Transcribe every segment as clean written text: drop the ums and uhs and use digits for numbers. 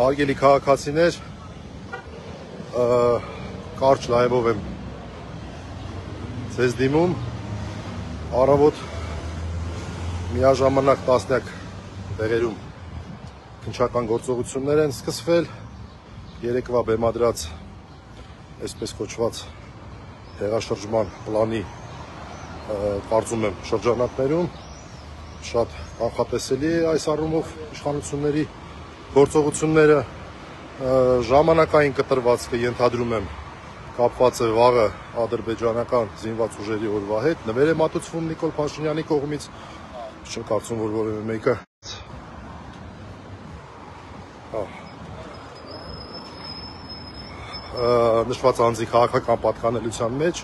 Արգելի քաղաքացիներ, կարճ լայվով եմ ձեզ դիմում, առավոտ միաժամանակ տասնյակ տեղերում քննչական գործողություններ են սկսվել, երեկվա բեմադրած այսպես կոչված հեղաշրջման պլանի կարծում եմ շրջանակներում, շատ կանխատեսելի է այս առումով իշխանությունների գործողությունները, ժամանակային կտրվածքը ենթադրում եմ կապված է վաղը ադրբեջանական զինված ուժերի օրվա հետ, նվեր է մատուցվում Նիկոլ Փաշինյանի կողմից, չեմ կարծում, որ որևէ մեկը նշված անձի քաղաքական պատկանելության մեջ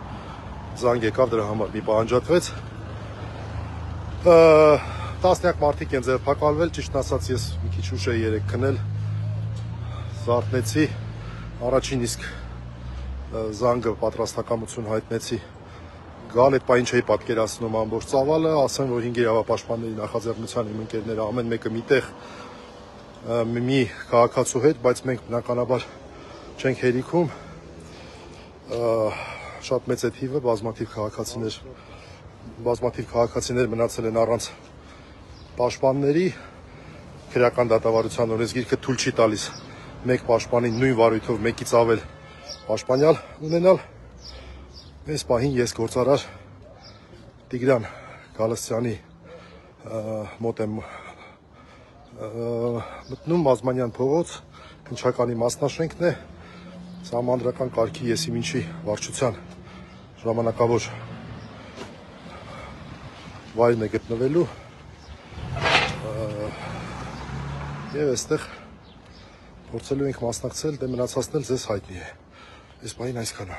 զանգ եկավ, դրա համար մի բան անջատվեց, տասնյակ մարդիկ են ձերբակալվել, ճիշտն ասած ես մի քիչ ուշ էի երեկ քնել, զարթնեցի, առաջին իսկ զանգը պատրաստակամություն հայտնեցի, գալ այդ պահին չէի պատկերացնում ամբողջ ծավալը, ասեմ, որ 5 իրավապաշտպանների նախաձեռնության իմ ընկերները ամեն մեկը միտեղ մի քաղաքացու հետ, բայց մենք բնականաբար չենք հերիքում, շատ մեծ է թիվը, բազմաթիվ քաղաքացիներ մնացել են առանց պաշտպանների, քրեական դատավարության օրենսգիրքը թույլ չի տալիս մեկ պաշտպանին նույն վարույթով մեկից ավել պաշտպանյալ ունենալ, այս պահին ես գործարար Տիգրան Գալստյանի մոտ եմ մտնում, Մազմանյան փողոց, քննչականի մասնաշենքն է, սահմանադրական կարգի եսիմ ինչի վարչության ժամանակավոր վայրն է գտնվելու և այստեղ փորձելու ենք մասնակցել, դե մնացածն էլ ձեզ հայտնի է, այս պահին այսքանը։